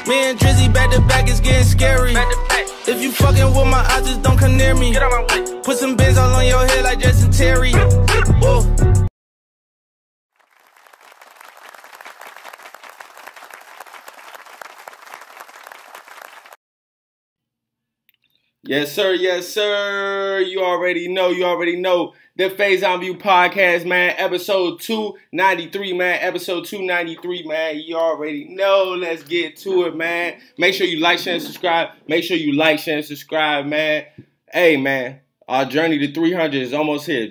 Me and Drizzy back to back, it's getting scary. If you fucking with my eyes, just don't come near me. Put some bins all on your head like Justin Terry. Whoa. Yes, sir. Yes, sir. You already know. The Phase On View podcast, man. Episode 293, man. Episode 293, man. You already know. Let's get to it, man. Make sure you like, share, and subscribe. Man. Hey, man. Our journey to 300 is almost here.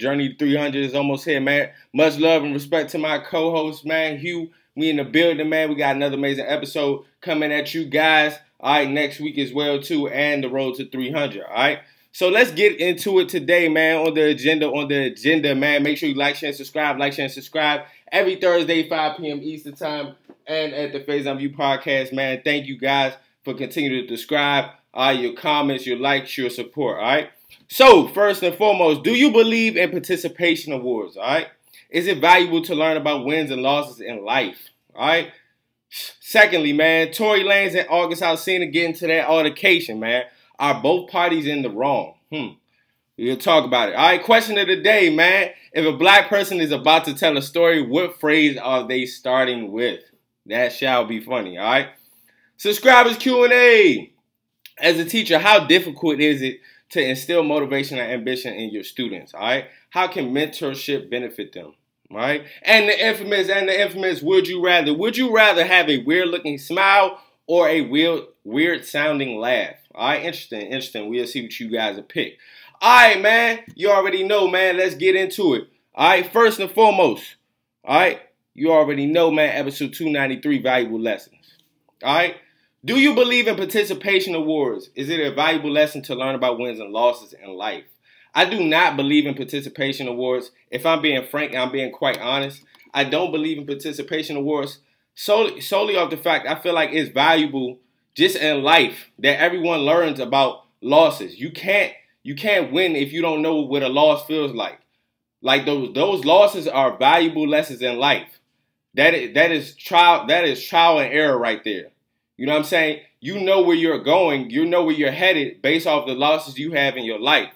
Man. Much love and respect to my co-host, man, Hugh. We in the building, man. We got another amazing episode coming at you guys. All right, next week as well, too, and the road to 300, all right? So let's get into it today, man, on the agenda, man. Make sure you like, share, and subscribe. Every Thursday, 5 p.m. Eastern Time, and at the Phase On View podcast, man. Thank you guys for continuing to subscribe, your comments, your likes, your support, all right? So, first and foremost, do you believe in participation awards, all right? Is it valuable to learn about wins and losses in life, all right? Secondly, man, Tory Lanez and August Alsina get into that altercation, man. Are both parties in the wrong? We'll talk about it. All right, question of the day, man. If a black person is about to tell a story, what phrase are they starting with? That shall be funny, all right? Subscribers Q&A. As a teacher, how difficult is it to instill motivation and ambition in your students, all right? How can mentorship benefit them? Right? And the infamous would you rather? Would you rather have a weird looking smile or a weird sounding laugh? All right, interesting. We'll see what you guys will pick. All right, man. You already know, man. Let's get into it. All right, first and foremost. All right, you already know, man. Episode 293, valuable lessons. All right. Do you believe in participation awards? Is it a valuable lesson to learn about wins and losses in life? I do not believe in participation awards. If I'm being frank and I'm being quite honest, I don't believe in participation awards solely off the fact I feel like it's valuable just in life that everyone learns about losses. You can't win if you don't know what a loss feels like. Like those losses are valuable lessons in life. That is trial and error right there. You know what I'm saying? You know where you're going, you know where you're headed based off the losses you have in your life.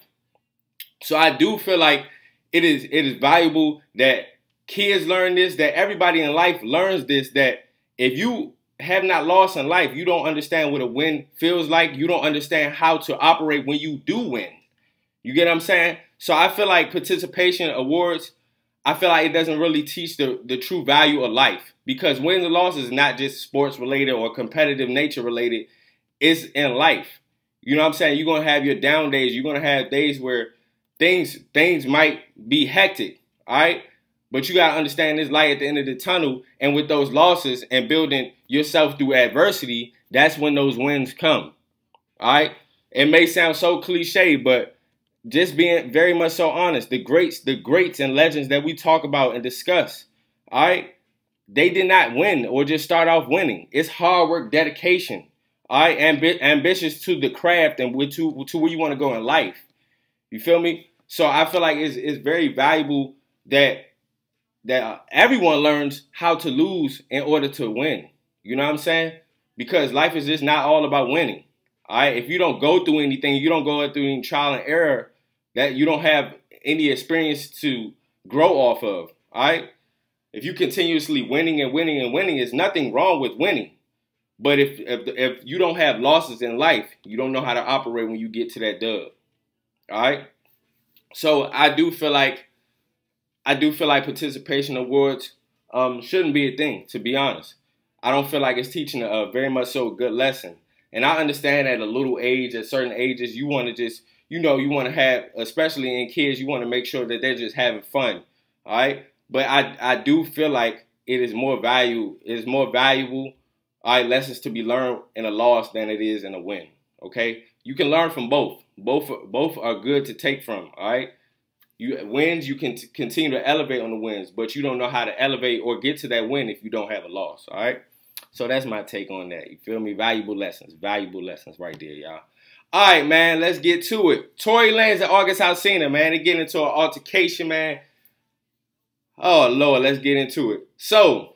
So I do feel like it is valuable that kids learn this, that everybody in life learns this, that if you have not lost in life, you don't understand what a win feels like. You don't understand how to operate when you do win. You get what I'm saying? So I feel like participation awards, I feel like it doesn't really teach the true value of life, because wins and losses is not just sports related or competitive nature related. It's in life. You know what I'm saying? You're going to have your down days. You're going to have days where things might be hectic, all right? But you got to understand this light at the end of the tunnel, and with those losses and building yourself through adversity, that's when those wins come, all right? It may sound so cliche, but just being very much so honest, the greats and legends that we talk about and discuss, all right, they did not win or just start off winning. It's hard work, dedication, all right, ambitious to the craft and to where you want to go in life. You feel me? So I feel like it's very valuable that everyone learns how to lose in order to win. You know what I'm saying? Because life is just not all about winning. All right? If you don't go through anything, you don't go through any trial and error, that you don't have any experience to grow off of. All right? If you continuously winning, there's nothing wrong with winning. But if you don't have losses in life, you don't know how to operate when you get to that dub. All right? So I do feel like participation awards shouldn't be a thing, to be honest. I don't feel like it's teaching a very much so good lesson. And I understand at a little age, at certain ages, you want to just, you want to have, especially in kids, you want to make sure that they're just having fun. All right? But I do feel like it is more valuable, all right, lessons to be learned in a loss than it is in a win. Okay? You can learn from both. Both are good to take from, all right? Wins, you can continue to elevate on the wins, but you don't know how to elevate or get to that win if you don't have a loss, all right? So that's my take on that. You feel me? Valuable lessons right there, y'all. All right, man, let's get to it. Tory Lanez and August Alsina, man, they get into an altercation, man. Oh, Lord, let's get into it. So,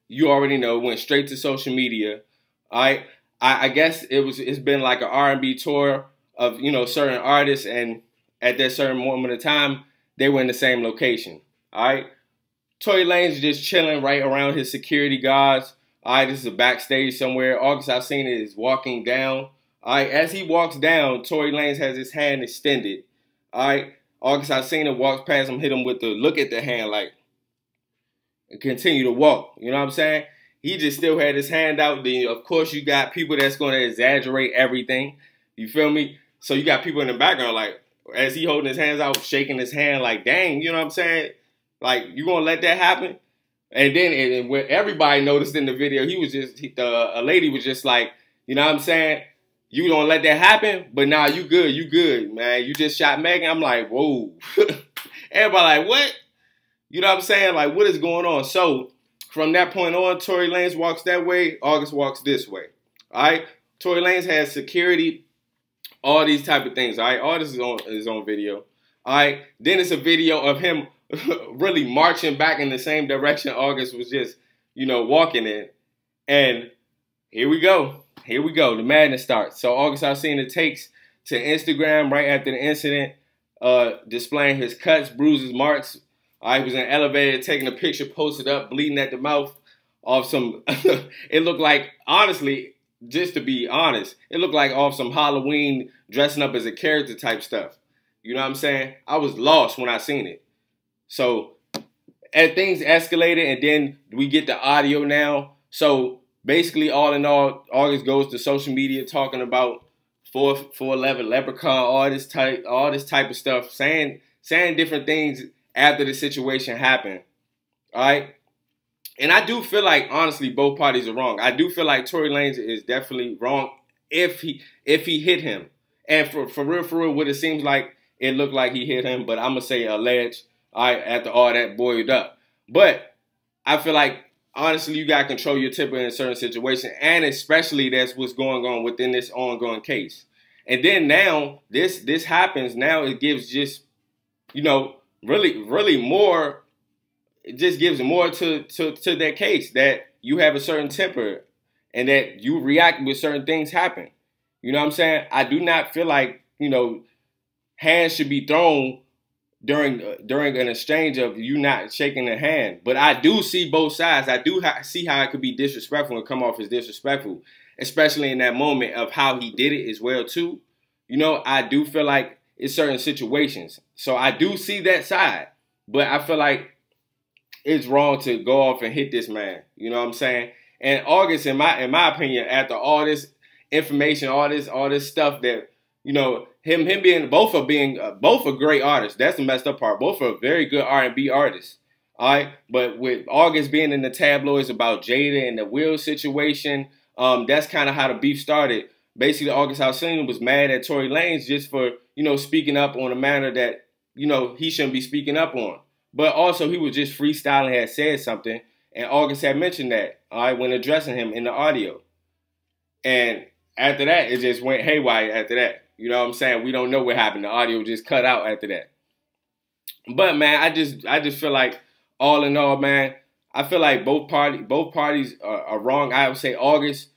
you already know, went straight to social media. All right, I guess it's been like an R&B tour of, you know, certain artists, and at that certain moment of time, they were in the same location. All right, Tory Lanez just chilling right around his security guards. All right, this is a backstage somewhere. August Alsina is walking down. All right, as he walks down, Tory Lanez has his hand extended. All right, August Alsina walks past him, hit him with the look at the hand, like, and continue to walk. You know what I'm saying? He just still had his hand out. Then, of course, you got people that's going to exaggerate everything. You feel me? So you got people in the background, like, as he holding his hands out, shaking his hand, like, dang, you know what I'm saying? Like, you going to let that happen? And then and when everybody noticed in the video, a lady was just like, you know what I'm saying? You don't let that happen, but nah, you good, man. You just shot Megan. I'm like, whoa. Everybody like, what? You know what I'm saying? Like, what is going on? So, from that point on, Tory Lanez walks that way, August walks this way. All right? Tory Lanez has security, all these type of things. All right? All this is on video. All right? Then it's a video of him really marching back in the same direction August was just, you know, walking in. And here we go. Here we go. The madness starts. So August Alsina takes to Instagram right after the incident, displaying his cuts, bruises, marks. He was in an elevator taking a picture, posted up, bleeding at the mouth off some, it looked like, honestly, just to be honest, it looked like off some Halloween dressing up as a character type stuff. You know what I'm saying? I was lost when I seen it. So, as things escalated, and then we get the audio now. So, basically, all in all, August goes to social media talking about 411 Leprechaun, all this type of stuff, saying different things after the situation happened. All right? And I do feel like, honestly, both parties are wrong. I do feel like Tory Lanez is definitely wrong if he hit him. And for real, what it seems like, it looked like he hit him, but I'm going to say alleged. All right, after all that boiled up. But I feel like, honestly, you got to control your temper in a certain situation, and especially that's what's going on within this ongoing case. And then now, this happens. Now it gives just, you know, really more, it just gives more to that case, that you have a certain temper and that you react when certain things happen. You know what I'm saying? I do not feel like, you know, hands should be thrown during an exchange of you not shaking a hand. But I do see both sides. I do see how it could be disrespectful and come off as disrespectful, especially in that moment of how he did it as well too. You know, I do feel like it's certain situations. So I do see that side. But I feel like it's wrong to go off and hit this man. You know what I'm saying? And August, in my opinion, after all this information, all this stuff that, you know, him being both are great artists. That's the messed up part. Both are very good R&B artists. All right, but with August being in the tabloids about Jada and the Will situation, that's kind of how the beef started. Basically, August Alsina was mad at Tory Lanez just for, you know, speaking up on a matter that, you know, he shouldn't be speaking up on. But also, he was just freestyling, had said something, and August had mentioned that, all right, when addressing him in the audio. And after that, it just went haywire after that. You know what I'm saying? We don't know what happened. The audio just cut out after that. But man, I just feel like, all in all, man, I feel like both parties are wrong. I would say August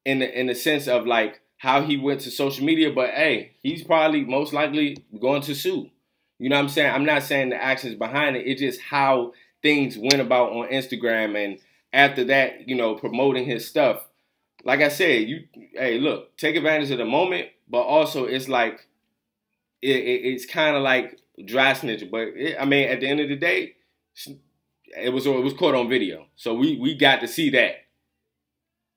in the sense of like how he went to social media, but hey, he's probably most likely going to sue. You know what I'm saying? I'm not saying the actions behind it. It's just how things went about on Instagram, and after that, you know, promoting his stuff. Like I said, hey, look, take advantage of the moment, but also it's like, it's kind of like dry snitching. But I mean, at the end of the day, it was caught on video, so we got to see that.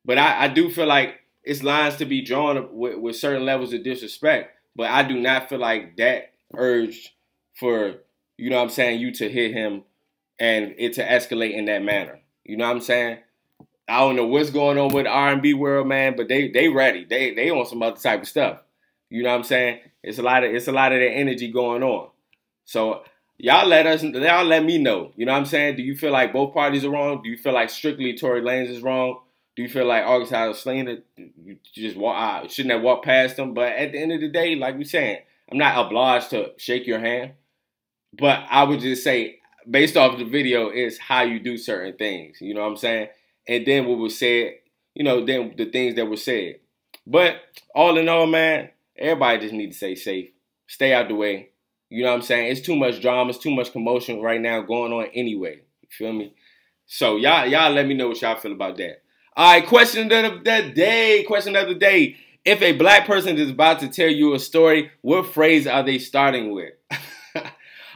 But I do feel like it's lines to be drawn with certain levels of disrespect. But I do not feel like that urge for, you know what I'm saying, you to hit him and it to escalate in that manner. You know what I'm saying? I don't know what's going on with the R&B world, man, but they ready. They on some other type of stuff. You know what I'm saying? It's a lot of that energy going on. So y'all let me know. You know what I'm saying? Do you feel like both parties are wrong? Do you feel like strictly Tory Lanez is wrong? Do you feel like August Alsina just shouldn't have walked past him? But at the end of the day, like we saying, I'm not obliged to shake your hand. But I would just say, based off the video, is how you do certain things. You know what I'm saying? And then what was said, than the things that were said. But all in all, man, everybody just need to stay safe. Stay out the way. You know what I'm saying? It's too much drama. It's too much commotion right now going on anyway. You feel me? So y'all let me know what y'all feel about that. All right, question of the day. Question of the day. If a black person is about to tell you a story, what phrase are they starting with? All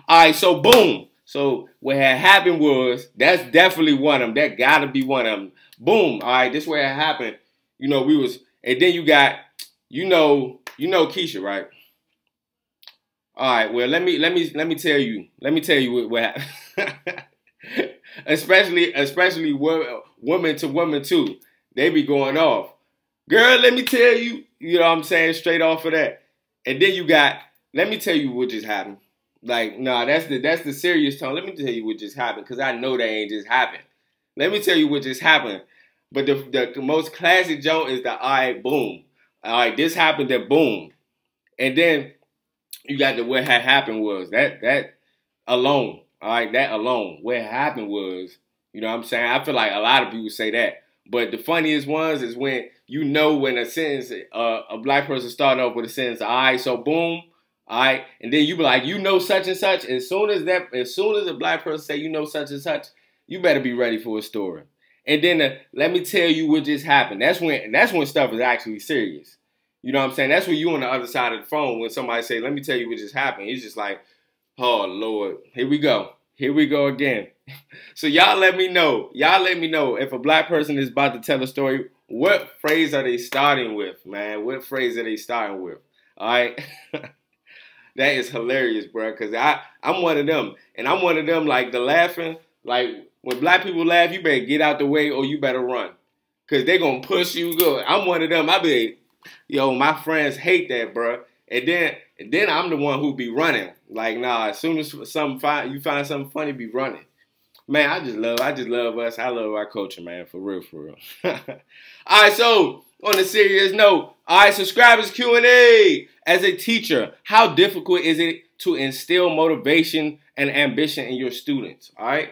right, so boom. So what had happened was, that's definitely one of them. That gotta be one of them. Boom. All right, this way it happened. And then you got, Keisha, right? All right, well, let me tell you what happened. especially women to women too. They be going off. Girl, let me tell you, you know what I'm saying, straight off of that. And then you got, let me tell you what just happened. Like, nah, that's the serious tone. Let me tell you what just happened, because I know that ain't just happened. Let me tell you what just happened. But the most classic joke is the, all right, boom. All right, this happened, that boom. And then you got the what had happened was, that alone. All right, that alone. What happened was, you know what I'm saying? I feel like a lot of people say that. But the funniest ones is when when a sentence, a black person starting off with a sentence, all right, so boom, all right, and then you be like, such and such. As soon as a black person say such and such, you better be ready for a story. And then let me tell you what just happened. That's when stuff is actually serious. You know what I'm saying? That's when you on the other side of the phone when somebody say, let me tell you what just happened. It's just like, oh, Lord, here we go. Here we go again. So y'all let me know. Y'all let me know if a black person is about to tell a story, what phrase are they starting with, man? What phrase are they starting with? All right? That is hilarious, bro, because I'm one of them. And I'm one of them, like, the laughing, like, when black people laugh, you better get out the way or you better run. Because they're going to push you good. I'm one of them. I be, my friends hate that, bro. And then I'm the one who be running. Like, nah, as soon as you find something funny, be running. Man, I just love us. I love our culture, man. For real, for real. All right, so on a serious note, all right, subscribers Q&A. As a teacher, how difficult is it to instill motivation and ambition in your students? All right,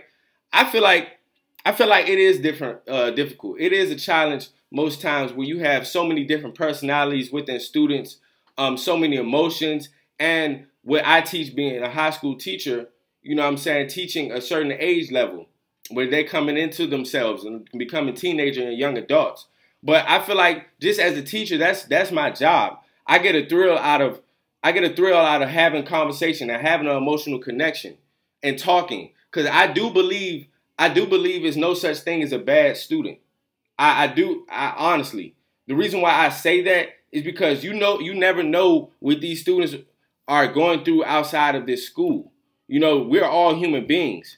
I feel like it is difficult. It is a challenge most times when you have so many different personalities within students, so many emotions, and what I teach being a high school teacher, you know what I'm saying, teaching a certain age level where they're coming into themselves and becoming teenagers and young adults. But I feel like just as a teacher, that's my job. I get a thrill out of having conversation and having an emotional connection and talking, because I do believe there's no such thing as a bad student. I honestly, the reason why I say that is because you never know what these students are going through outside of this school. We're all human beings.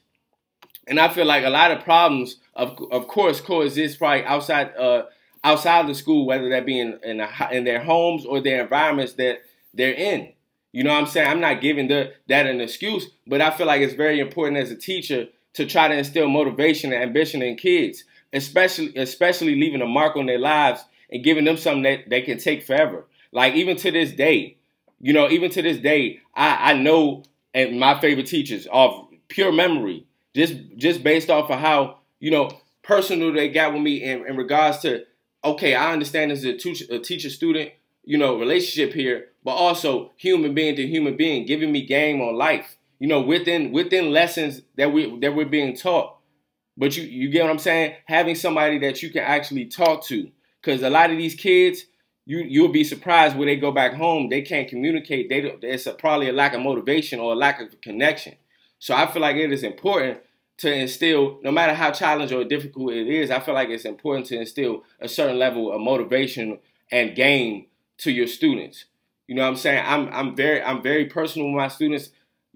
And I feel like a lot of problems, of course, coexist probably outside the school, whether that be in their homes or their environments that they're in. You know what I'm saying? I'm not giving that an excuse, but I feel like it's very important as a teacher to try to instill motivation and ambition in kids, especially leaving a mark on their lives and giving them something that they can take forever. Like even to this day, I know, and my favorite teachers of pure memory, just based off of how, personal they got with me in regards to, okay, I understand there's a teacher-student, relationship here, but also human being to human being, giving me game on life, within lessons that we're being taught. But you get what I'm saying? Having somebody that you can actually talk to, because a lot of these kids, you'll be surprised when they go back home, they can't communicate. It's probably a lack of motivation or a lack of connection. So I feel like it is important to instill, no matter how challenging or difficult it is, I feel like it's important to instill a certain level of motivation and game to your students. You know what I'm saying? I'm very personal with my students.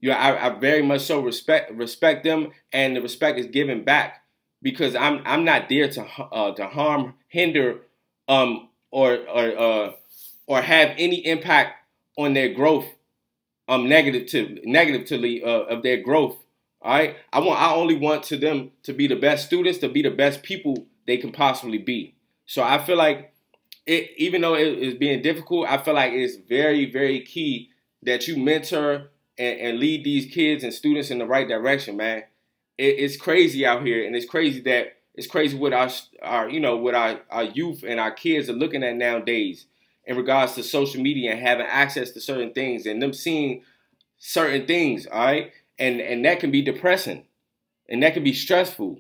I very much so respect them, and the respect is given back, because I'm not there to harm, hinder, or have any impact on their growth, negatively of their growth. All right, I only want them to be the best students, to be the best people they can possibly be. So I feel like even though it is being difficult, I feel like it's very, very key that you mentor and lead these kids and students in the right direction, man. It's crazy out here, and it's crazy that It's crazy what our you know, what our youth and our kids are looking at nowadays in regards to social media and having access to certain things and them seeing certain things, all right? And that can be depressing and that can be stressful,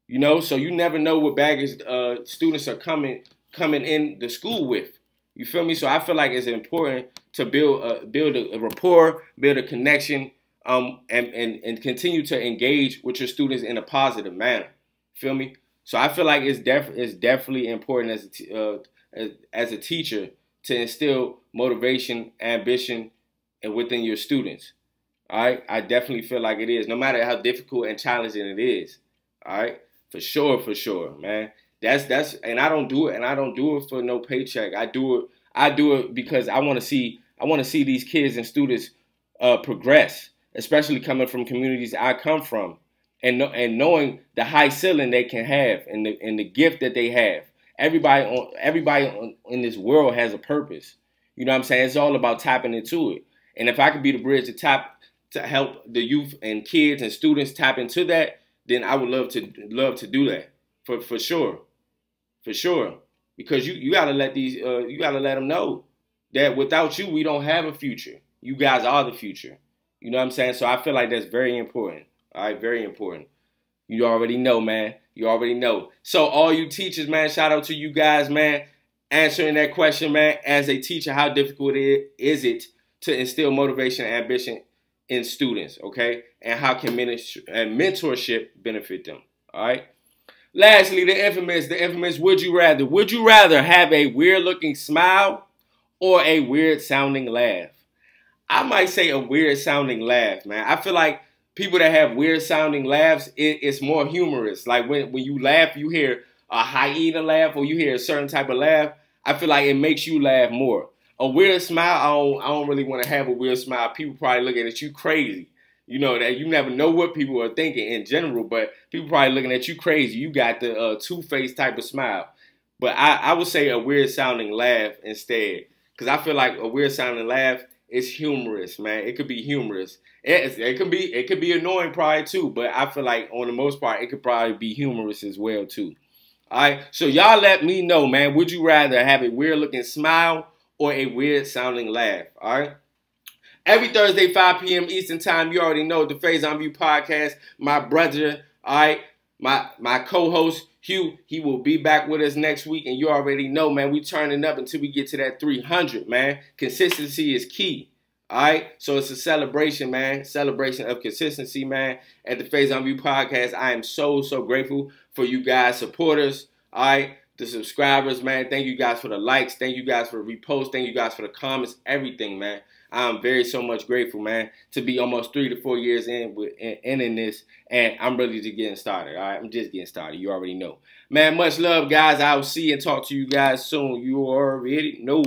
you know? So you never know what baggage students are coming in the school with. You feel me? So I feel like it's important to build a rapport, build a connection, and continue to engage with your students in a positive manner. Feel me? So I feel like it's definitely important as a teacher to instill motivation, ambition, and within your students. All right, I definitely feel like it is, no matter how difficult and challenging it is. All right, for sure, man. That's and I don't do it for no paycheck. I do it because I want to see these kids and students progress, especially coming from communities I come from, and knowing the high ceiling they can have and the gift that they have. Everybody in this world has a purpose. You know what I'm saying? It's all about tapping into it. And if I could be the bridge to help the youth and kids and students tap into that, then I would love to do that for sure. Because you gotta let them know that without you, we don't have a future. You guys are the future. You know what I'm saying? So I feel like that's very important. All right, very important. You already know, man. You already know. So all you teachers, man, shout out to you guys, man, answering that question, man. As a teacher, how difficult is it to instill motivation and ambition in students, okay? And how can mentorship benefit them, all right? Lastly, the infamous would you rather. Would you rather have a weird-looking smile or a weird-sounding laugh? I might say a weird-sounding laugh, man. I feel like people that have weird-sounding laughs, it's more humorous. Like when you laugh, you hear a hyena laugh or you hear a certain type of laugh, I feel like it makes you laugh more. A weird smile, I don't really want to have a weird smile. People probably looking at you crazy. You know, that you never know what people are thinking in general, but people probably looking at you crazy. You got the two-faced type of smile. But I would say a weird-sounding laugh instead, because I feel like a weird-sounding laugh is humorous, man. It could be humorous. It could be annoying probably too, but I feel like on the most part, it could probably be humorous as well too. All right, so y'all let me know, man. Would you rather have a weird-looking smile or a weird-sounding laugh? All right. Every Thursday, 5 p.m. Eastern Time, you already know the Phase On View podcast. My brother, all right, my co-host, Hugh, he will be back with us next week. And you already know, man, we turning up until we get to that 300, man. Consistency is key, all right? So it's a celebration, man. Celebration of consistency, man. At the Phase On View podcast, I am so grateful for you guys, supporters, all right? The subscribers, man. Thank you guys for the likes. Thank you guys for the reposts. Thank you guys for the comments, everything, man. I'm very so much grateful, man, to be almost 3 to 4 years in this, and I'm ready to get started, all right? I'm just getting started. You already know. Man, much love, guys. I will see and talk to you guys soon. You already know.